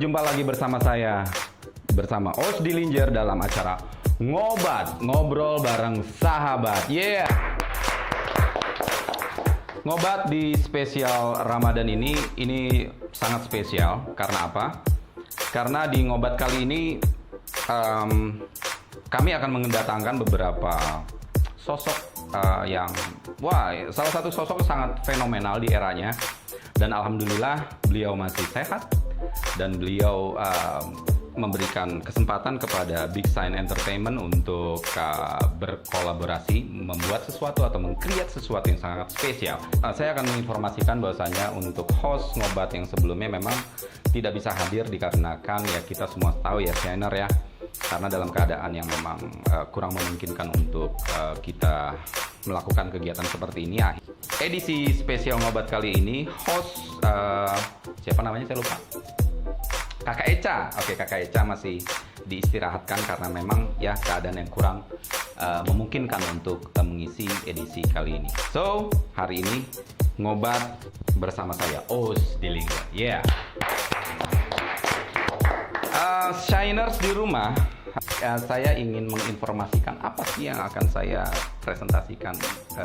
berjumpa lagi bersama saya, bersama Os Dillinger dalam acara Ngobat, ngobrol bareng sahabat. Yeah! Ngobat di spesial Ramadan ini sangat spesial. Karena apa? Karena di Ngobat kali ini kami akan mendatangkan beberapa sosok yang salah satu sosok sangat fenomenal di eranya. Dan alhamdulillah beliau masih sehat dan beliau memberikan kesempatan kepada Big Sign Entertainment untuk berkolaborasi membuat sesuatu atau meng-create sesuatu yang sangat spesial. Saya akan menginformasikan bahwasanya untuk host Ngobat yang sebelumnya memang tidak bisa hadir dikarenakan ya kita semua tahu ya Shiner ya, karena dalam keadaan yang memang kurang memungkinkan untuk kita melakukan kegiatan seperti ini ya. Edisi spesial Ngobat kali ini host siapa namanya saya lupa. Kakak Eca. Oke, Kakak Eca masih diistirahatkan karena memang ya keadaan yang kurang memungkinkan untuk mengisi edisi kali ini. So, hari ini Ngobat bersama saya Os Dillinger. Yeah. Shiners di rumah, saya ingin menginformasikan apa sih yang akan saya presentasikan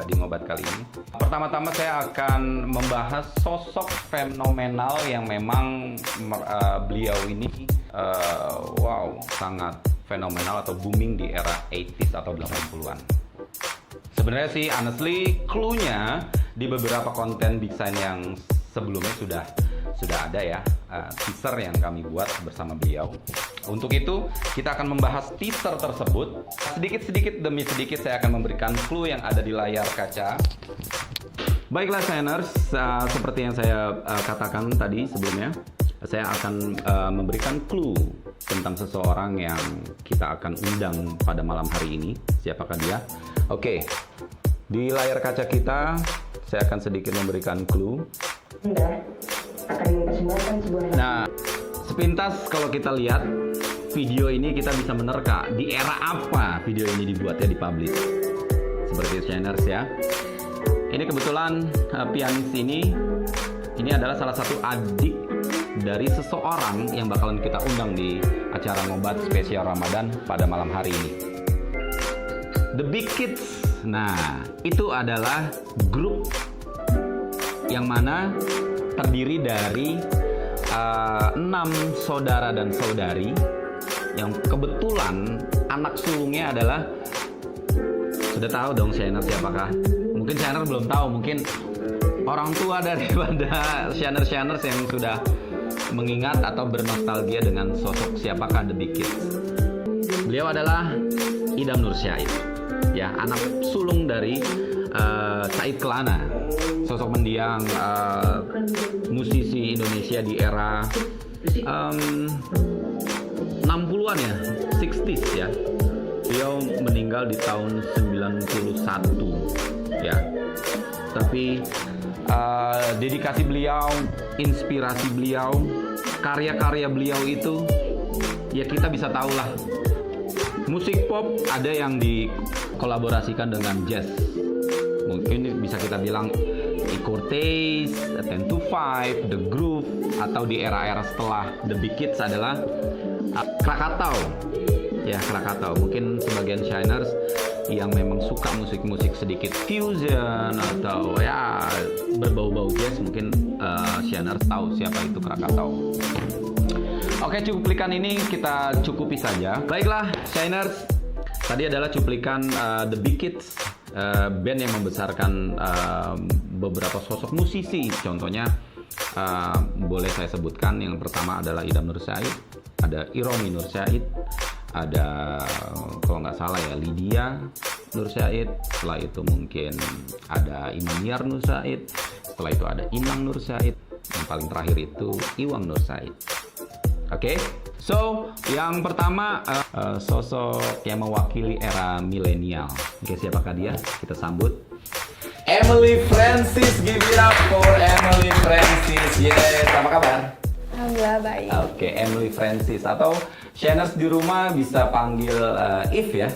di Ngobat kali ini. Pertama-tama saya akan membahas sosok fenomenal yang memang beliau ini sangat fenomenal atau booming di era 80s atau 80-an. Sebenarnya sih honestly clue-nya di beberapa konten Big Sign yang sebelumnya sudah ada ya, teaser yang kami buat bersama beliau. Untuk itu, kita akan membahas teaser tersebut. Sedikit demi sedikit saya akan memberikan clue yang ada di layar kaca. Baiklah Shiners, seperti yang saya katakan tadi sebelumnya, saya akan memberikan clue tentang seseorang yang kita akan undang pada malam hari ini. Siapakah dia? Oke, di layar kaca kita, saya akan sedikit memberikan clue. Nah, sepintas kalau kita lihat video ini kita bisa menerka di era apa video ini dibuatnya, dipublish. Seperti Shiners ya. Ini kebetulan pianis ini adalah salah satu adik dari seseorang yang bakalan kita undang di acara Ngobat spesial Ramadan pada malam hari ini. The Big Kids. Nah, itu adalah grup yang mana terdiri dari 6 saudara dan saudari yang kebetulan anak sulungnya adalah, sudah tahu dong Shiner siapakah? Mungkin Shiner belum tahu, mungkin orang tua daripada Shiners yang sudah mengingat atau bernostalgia dengan sosok siapakah The Big Kids. Beliau adalah Idam Nur Syahid, ya, anak sulung dari Said Kelana, sosok mendiang musisi Indonesia di era 60-an ya, 60s ya. Beliau meninggal di tahun 91 ya. Tapi dedikasi beliau, inspirasi beliau, karya-karya beliau itu ya kita bisa tahu lah. Musik pop ada yang dikolaborasikan dengan jazz. Mungkin bisa kita bilang Cortez, 10 to 5, The Groove, atau di era-era setelah The Big Kids adalah Krakatau. Ya, Krakatau. Mungkin sebagian Shiners yang memang suka musik-musik sedikit fusion atau ya berbau-bau jazz, mungkin Shiners tahu siapa itu Krakatau. Oke, cuplikan ini kita cukupi saja. Baiklah, Shiners, tadi adalah cuplikan The Big Kids, band yang membesarkan beberapa sosok musisi. Contohnya boleh saya sebutkan, yang pertama adalah Idam Nur Syahid, ada Iromi Nur Syahid, ada kalau nggak salah ya Lydia Nur Syahid, setelah itu mungkin ada Imaniar Nur Syahid, setelah itu ada Inang Nur Syahid, yang paling terakhir itu Iwang Nur Syahid. Oke, so yang pertama sosok yang mewakili era milenial. Oke, siapakah dia? Kita sambut Emily Francis. Give it up for Emily Francis. Yes, apa kabar? Alhamdulillah baik. Oke, Emily Francis atau Shiners di rumah bisa panggil If ya.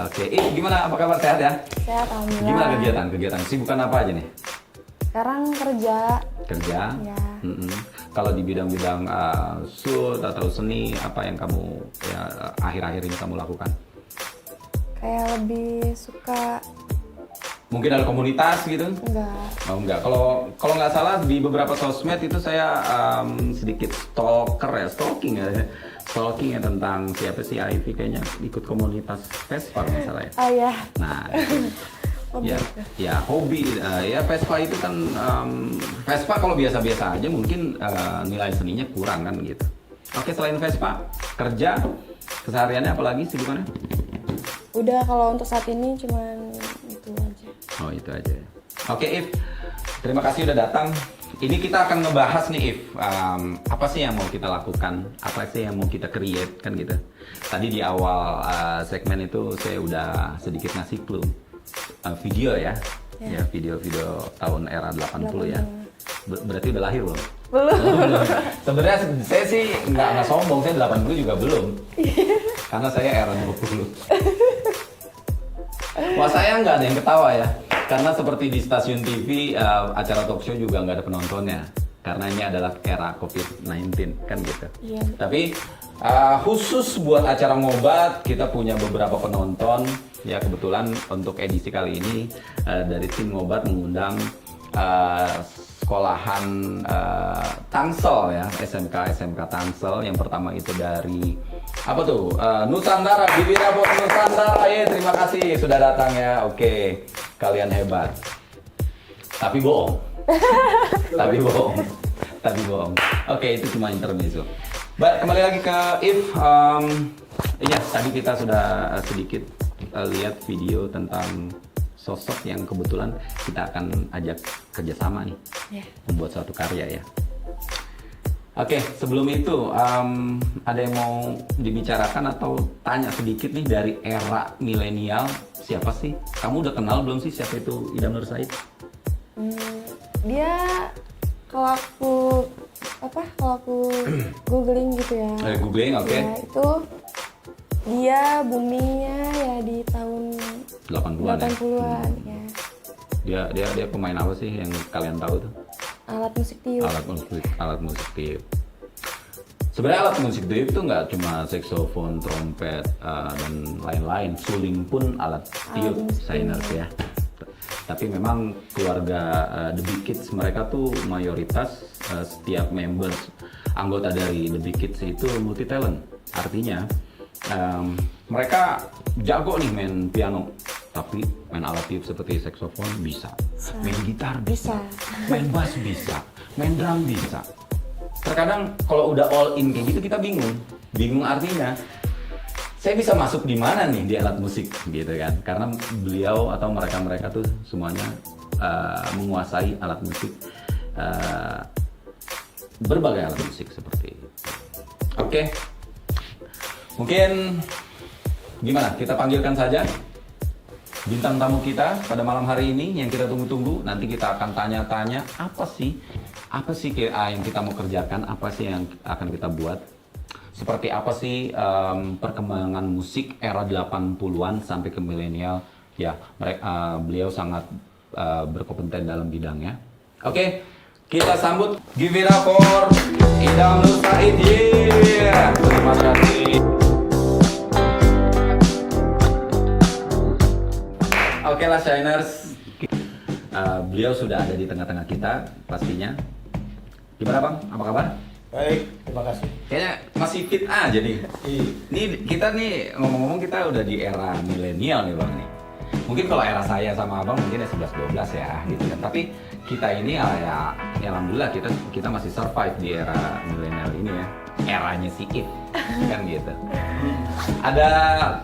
Oke, If gimana? Apa kabar, sehat ya? Sehat, alhamdulillah. Gimana kegiatan? Sibukan apa aja nih? Sekarang kerja. Kerja? Ya. Kalau di bidang-bidang shoot atau seni, apa yang kamu ya akhir-akhir ini kamu lakukan? Kayak lebih suka Mungkin ada komunitas gitu? enggak. Oh enggak. Kalau nggak salah di beberapa sosmed itu saya sedikit stalking ya tentang siapa sih Ivy, kayaknya ikut komunitas Vespa misalnya. Oh ya. Nah, Hobi. ya hobi ya Vespa itu kan Vespa kalau biasa-biasa aja mungkin nilai seninya kurang kan gitu. Oke, selain Vespa, kerja kesehariannya apalagi sibukannya? Udah kalau untuk saat ini cuman itu aja. Oh itu aja. Oke If, terima kasih udah datang. Ini kita akan ngebahas nih If, apa sih yang mau kita lakukan, apa sih yang mau kita create kan gitu. Tadi di awal segmen itu saya udah sedikit ngasih clue. Video ya video-video tahun era 80 ya. Berarti udah lahir belum? Belum. Sebenarnya saya sih nggak sombong, saya 80 juga belum. Karena saya era 20. Wah, saya nggak ada yang ketawa ya. Karena seperti di stasiun TV, acara talk show juga nggak ada penontonnya. Karena ini adalah era COVID-19 kan gitu. Iya. Tapi khusus buat acara ngobat kita punya beberapa penonton. Ya kebetulan untuk edisi kali ini dari tim ngobat mengundang sekolahan Tangsel ya, SMK Tangsel. Yang pertama itu dari apa tuh? Nusantara, Bibira Nusantara. Terima kasih sudah datang ya. Oke, kalian hebat. Tapi bohong. Tapi bohong. Oke, itu cuma intermezzo. Baik, kembali lagi ke If. Iya, tadi kita sudah sedikit lihat video tentang sosok yang kebetulan kita akan ajak kerjasama nih, membuat suatu karya ya. Oke, sebelum itu ada yang mau dibicarakan atau tanya sedikit nih dari era milenial, siapa sih? Kamu udah kenal belum sih siapa itu Idam Nur Said? Dia kalau aku googling gitu ya. Googling, oke. Ya, itu dia boomingnya ya di tahun 80-an. 80-an ya. Dia pemain apa sih yang kalian tahu tuh? Alat musik tiup. Alat musik tiup. Sebenarnya alat musik tiup itu nggak cuma saksofon, trompet, dan lain-lain. Suling pun alat tiup, Shiners ya. Tapi memang keluarga The Big Kids mereka tuh mayoritas setiap members anggota dari The Big Kids itu multi talent. Artinya mereka jago nih main piano, tapi main alat tiup seperti saksofon bisa, main gitar bisa, main bass bisa, main drum bisa. Terkadang kalau udah all in kayak gitu kita bingung artinya saya bisa masuk di mana nih di alat musik gitu kan, karena beliau atau mereka tuh semuanya menguasai alat musik, berbagai alat musik seperti itu. Oke. Mungkin gimana, kita panggilkan saja bintang tamu kita pada malam hari ini yang kita tunggu-tunggu. Nanti kita akan tanya-tanya apa sih yang kita mau kerjakan, apa sih yang akan kita buat, seperti apa sih perkembangan musik era 80-an sampai ke milenial ya. Beliau sangat berkompeten dalam bidangnya. Oke, kita sambut, give it up for Idam Nur Said. Terima kasih. Oke lah Shiners, beliau sudah ada di tengah-tengah kita pastinya. Gimana Bang? Apa kabar? Baik, terima kasih. Kayaknya masih fit aja nih. Ini kita nih ngomong-ngomong kita udah di era milenial nih Bang nih. Mungkin kalau era saya sama Abang mungkin ya 11-12 ya gitu kan. Tapi kita ini ya alhamdulillah kita masih survive di era milenial ini ya. Eranya si If kan gitu. Ada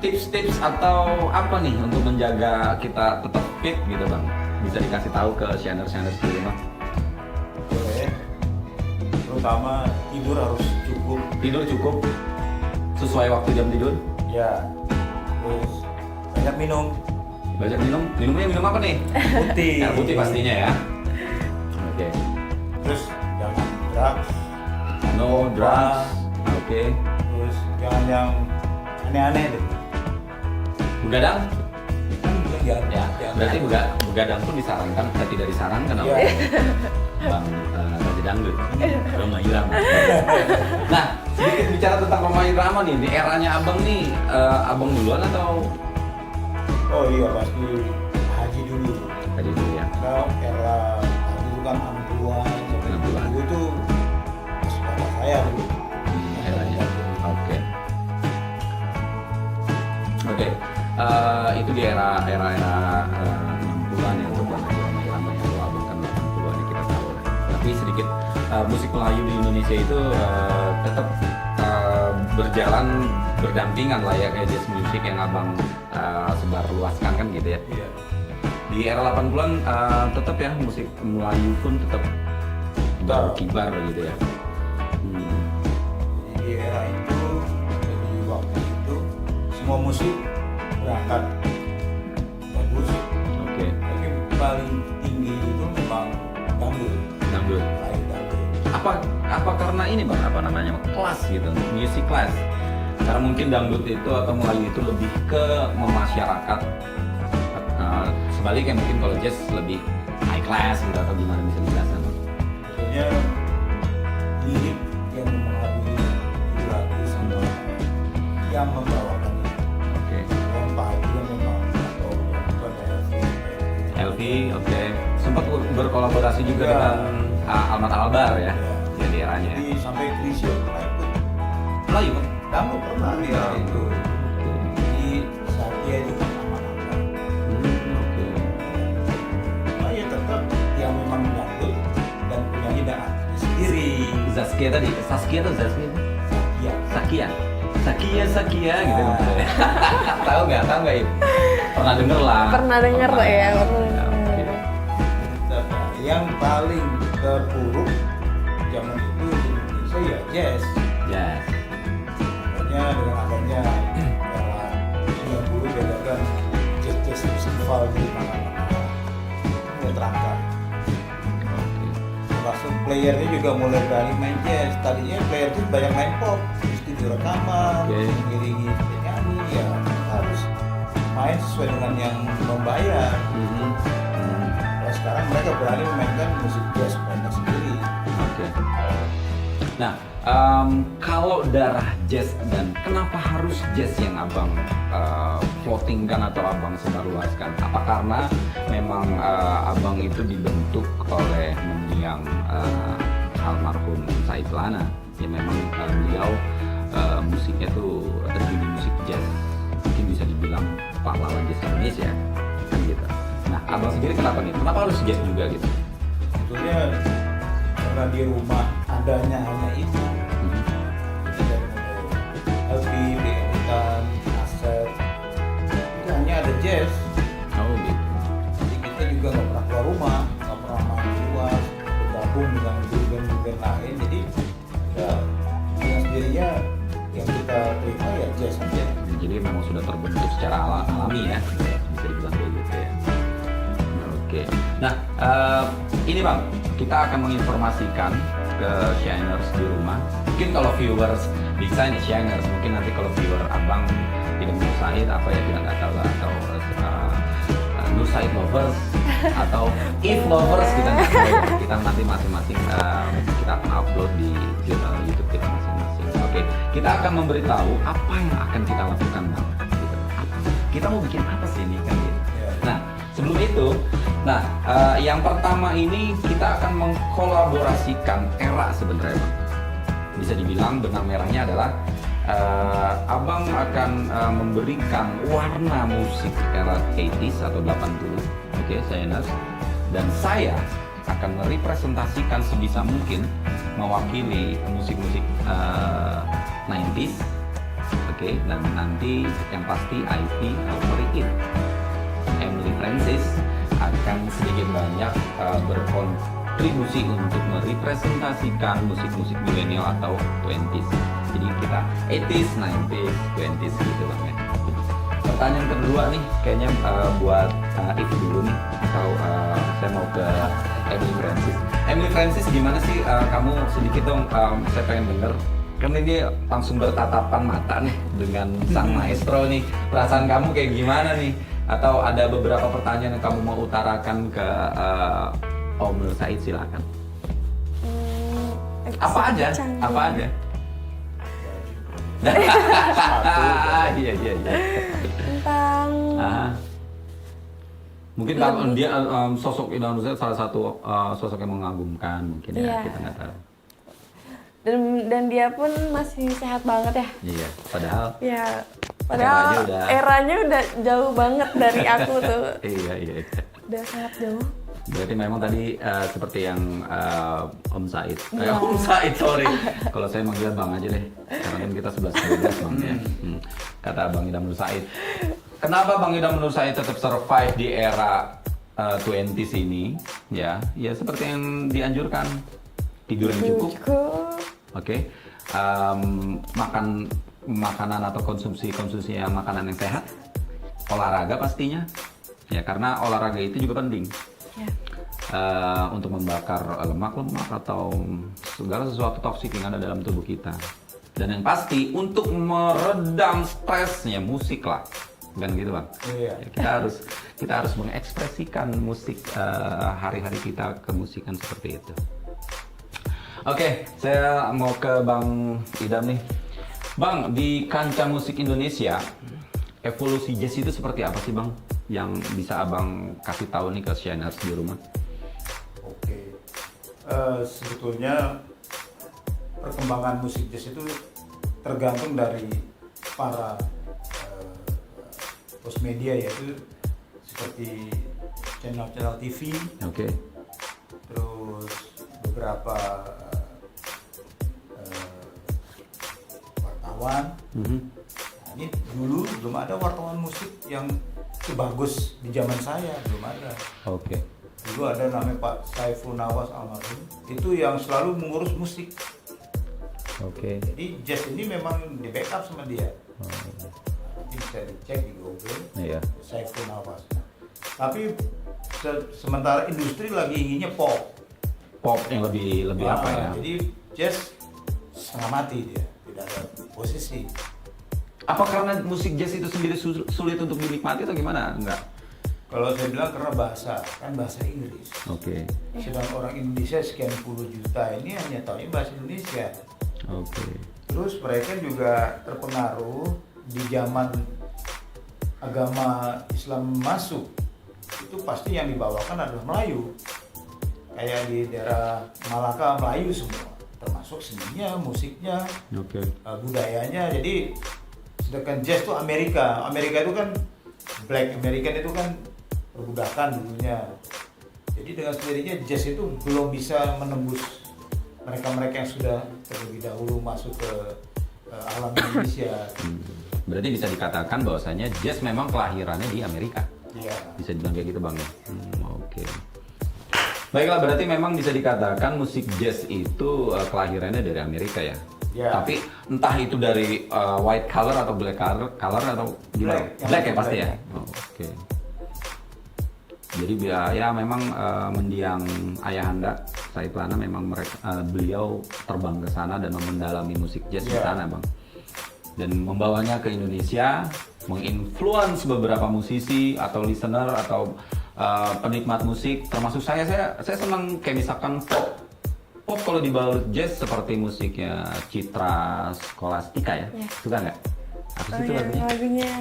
tips-tips atau apa nih untuk menjaga kita tetap fit gitu Bang? Bisa dikasih tahu ke Shiners di rumah? Boleh. Terutama tidur harus cukup. Tidur cukup sesuai waktu jam tidur? Ya. Terus banyak minum. Banyak minum? Minumnya minum apa nih? Putih. Air putih pastinya ya. Oke. Terus jangan drugs. No drugs. Oke. Terus jangan yang aneh-aneh deh. Begadang? Jangan. Ya. Berarti begadang pun disarankan, tidak disarankan apa? Ya. Bang Raja Dangdut, Rhoma Irama. Nah, sedikit bicara tentang Rhoma Irama nih, di eranya abang nih, abang duluan atau Oh iya pasti Haji dulu. tadi dulu ya? Kalau era Haji itu kan 60-an, sampai 60-an. 70 itu pas bapak saya dulu. Eranya. Oke. Oke. Itu di era 60-an ya untuk Bang Rhoma Irama yang kalau abang kan 80-an ya kita tahu lah. Tapi sedikit musik Melayu di Indonesia itu tetap berjalan berdampingan lah ya kayak jazz music yang abang sebar luaskan kan gitu ya. Iya. Di era 80-an tetap ya musik Melayu pun tetap berkibar gitu ya. Jadi di era itu, jadi waktu itu semua musik berangkat bagus. Oke. Tapi paling tinggi itu memang dangdut, Dangdut. Melayu dangdut. Apa karena ini bang, apa namanya, kelas gitu, music class? Karena mungkin dangdut itu atau Melayu itu lebih ke memasyarakat. Sebaliknya mungkin kalau jazz lebih high class gitu atau gimana, bisa dijelaskan? Sebetulnya lirik yang mempengaruhi lagu sama yang membawakannya. Oke. Yang Pak Haji yang memang atau yang itu adalah LV, oke. Sempat berkolaborasi juga Ya. dengan Almat Albar ya, Ya. di eranya. Jadi sampai Krisya pernah ikut Melayu kan? dangdut pernah dia itu. Di Satya itu kan aman-aman. Oke. Cuma ya tetap yang memang dangdut dan penyanyi dan artisnya sendiri. Zaskia tadi, Saskia atau Zaskia? Satya. Sakia gitu Nah. maksudnya. Tahu nggak Ibu? Pernah denger lah. Pernah denger Pernah. ya, pernah Ya, oke. denger. Nah, yang paling terpuruk zaman itu di Indonesia ya jazz. Yes. Makanya dengan adanya era 90 bedakan jazz festival di mana-mana mulai terangkat. Oke. Langsung playernya juga mulai berani main jazz. Tadinya player itu banyak main pop, di studio rekaman, Oke. mengiringi penyanyi, ya harus main sesuai dengan yang membayar. Kalau sekarang mereka berani memainkan musik jazz mereka sendiri. Oke. Nah, kalau darah jazz dan kenapa harus jazz yang abang floatingkan atau abang sebarluaskan? Apa karena memang abang itu dibentuk oleh mendiang almarhum Said Lana? Ya memang beliau musiknya tuh terjun di musik jazz, mungkin bisa dibilang pahlawan jazz Indonesia kan gitu. Nah, abang sendiri kenapa nih? Kenapa harus jazz juga gitu? Sebetulnya karena di rumah adanya hanya itu. Kita dari LP, editan, kaset, itu hanya ada jazz. Oh gitu. Jadi kita juga nggak pernah keluar rumah, nggak pernah main luar, bergabung dengan band-band lain. Jadi ya dengan sendirinya yang kita terima ya jazz aja. Jadi memang sudah terbentuk secara alami ya, bisa dibilang kayak gitu ya. Oke. Nah, ini bang, kita akan menginformasikan ke Shiners di rumah. Mungkin kalau viewers bisa nih Shiners, mungkin nanti kalau viewer abang tidak Nur Said apa ya, tidak tahu lah, atau Nur Said lovers atau if lovers, kita nggak tahu. Kita nanti masing-masing kita akan upload di YouTube kita masing-masing. Oke, kita akan memberitahu apa yang akan kita lakukan bang. Gitu. Kita mau bikin apa sih ini kan gitu. Nah, sebelum itu, yang pertama ini kita akan mengkolaborasikan era sebenarnya bang. Bisa dibilang benang merahnya adalah abang akan memberikan warna musik era 80s atau 80, oke, Shiners, dan saya akan merepresentasikan sebisa mungkin mewakili musik-musik 90s, oke, dan nanti yang pasti IT favorit Emily Francis akan sedikit banyak berkontribusi untuk merepresentasikan musik-musik milenial atau 20s. Jadi kita 80s, 90s, 20s gitu bang ya. Pertanyaan kedua nih, kayaknya buat If dulu nih, atau saya mau ke Emily Francis. Emily Francis, gimana sih kamu sedikit dong, saya pengen denger. Kan ini langsung bertatapan mata nih dengan sang maestro nih. Perasaan kamu kayak gimana nih? Atau ada beberapa pertanyaan yang kamu mau utarakan ke Om Nur Said, silakan. Apa aja? canggih. Apa aja? Iya. Tentang Mungkin kalau dia sosok Ida Nurzaid salah satu sosok yang mengagumkan mungkin ya, Iya. kita nggak tahu. dan dia pun masih sehat banget ya. Iya, padahal Ya, Eranya padahal udah- eranya udah jauh banget dari aku tuh. iya. Udah sangat jauh. Berarti memang tadi seperti yang Om Said. Om Said, sorry. Kalau saya manggil Bang aja deh. Karena kan kita 11-12 Bang ya. Kata Bang Idam Nur Said. Kenapa Bang Idam Nur Said tetap survive di era 20s ini? Ya seperti yang dianjurkan. Tidur yang cukup. Oke. Makan makanan atau konsumsi yang makanan yang sehat. Olahraga pastinya. Ya, karena olahraga itu juga penting. Ya. Untuk membakar lemak-lemak atau segala sesuatu toksik yang ada dalam tubuh kita. Dan yang pasti untuk meredam stresnya musik lah, kan gitu Bang. Iya. Ya, kita harus mengekspresikan musik hari-hari kita ke musikan seperti itu. Oke, saya mau ke Bang Idam nih. Bang, di kancah musik Indonesia, evolusi jazz itu seperti apa sih Bang? Yang bisa Abang kasih tahu nih ke Shiners di rumah? Oke. Sebetulnya perkembangan musik jazz itu tergantung dari para host media, yaitu seperti channel-channel TV, Oke. terus beberapa wartawan. Nah, ini dulu belum ada wartawan musik yang sebagus di zaman saya, belum ada. Oke. Dulu ada namanya Pak Saiful Nawas almarhum, itu yang selalu mengurus musik. Oke. Jadi jazz ini memang di backup sama dia. Nanti bisa dicek di Google, Iya. Saiful Nawas. Tapi sementara industri lagi inginnya pop. Pop yang lebih apa ya? Jadi jazz setengah mati dia, tidak ada posisi. Apa karena musik jazz itu sendiri sulit untuk dinikmati atau gimana? Enggak. Kalau saya bilang karena kan bahasa Inggris. Oke. Sedang orang Indonesia sekian puluh juta ini hanya tahu bahasa Indonesia. Oke. Terus mereka juga terpengaruh di zaman agama Islam masuk. Itu pasti yang dibawakan adalah Melayu. Kayak di daerah Malaka Melayu semua, termasuk seninya, musiknya, Oke. budayanya. Jadi sedangkan jazz itu Amerika itu kan Black American itu kan perbudakan dulunya. Jadi dengan sendirinya jazz itu belum bisa menembus mereka-mereka yang sudah terlebih dahulu masuk ke alam Indonesia. Berarti bisa dikatakan bahwasanya jazz memang kelahirannya di Amerika. Iya. Bisa dibilang kayak gitu Bang ya? Oke. Baiklah, berarti memang bisa dikatakan musik jazz itu kelahirannya dari Amerika ya? Ya. Tapi entah itu dari white color atau black color atau gimana? Black, Black ya yang pasti ya? black. Oke. Jadi ya memang mendiang ayahanda Said Lana memang beliau terbang ke sana dan mendalami musik jazz di sana Bang. Dan membawanya ke Indonesia, menginfluence beberapa musisi atau listener atau penikmat musik, termasuk saya senang kayak misalkan pop kalau dibalut jazz seperti musiknya Citra Scholastika ya. Suka nggak? Apa sih itu lagunya? Lagunya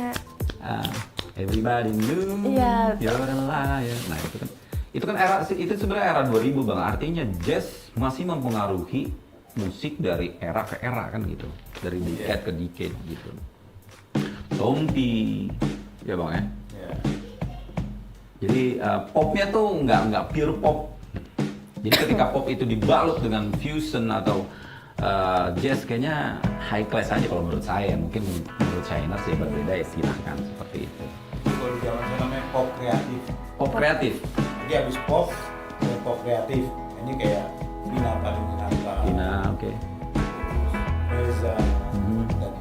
Everybody knew Iya. you're a liar. Nah itu kan era itu sebenarnya era 2000 Bang. Artinya jazz masih mempengaruhi musik dari era ke era kan gitu, dari decade ke decade gitu. Tompi, ya Bang ya. Ya. Jadi popnya tuh nggak pure pop. Jadi ketika pop itu dibalut dengan fusion atau jazz kayaknya high class aja kalau menurut saya. Mungkin menurut Shiners ya berbeda ya, silahkan seperti itu. Kalau di zaman saya namanya pop kreatif. Pop kreatif. Jadi habis pop, ada pop kreatif. Ini kayak Vina Panduwinata, Tina, oke. Reza, dan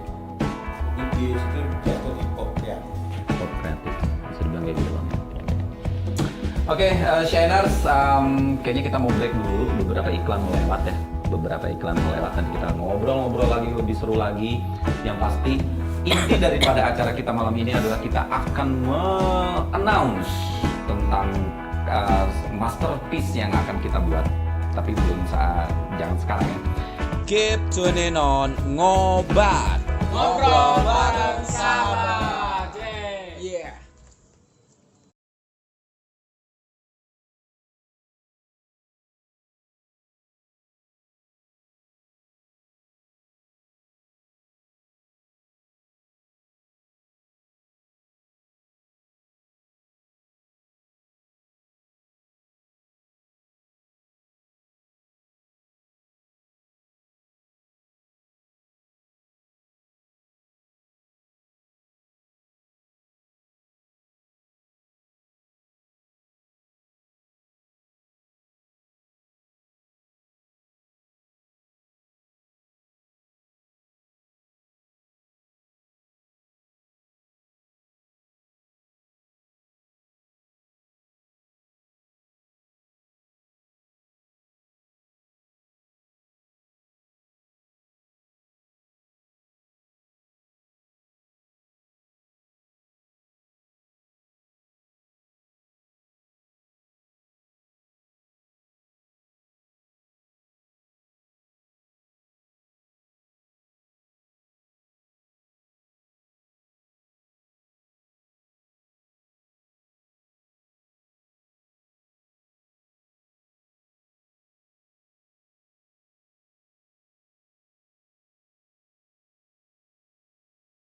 Ibis itu jatuh di pop kreatif. Pop kreatif, bisa dibilang kayak gitu Bang. Oke, Shiners, kayaknya kita mau break dulu. Beberapa iklan melewat ya. Nanti kita ngobrol-ngobrol lagi, lebih seru lagi. Yang pasti inti daripada acara kita malam ini adalah kita akan announce tentang masterpiece yang akan kita buat. Tapi jangan sekarang ya. keep tuning on Ngobat. Ngobrol bareng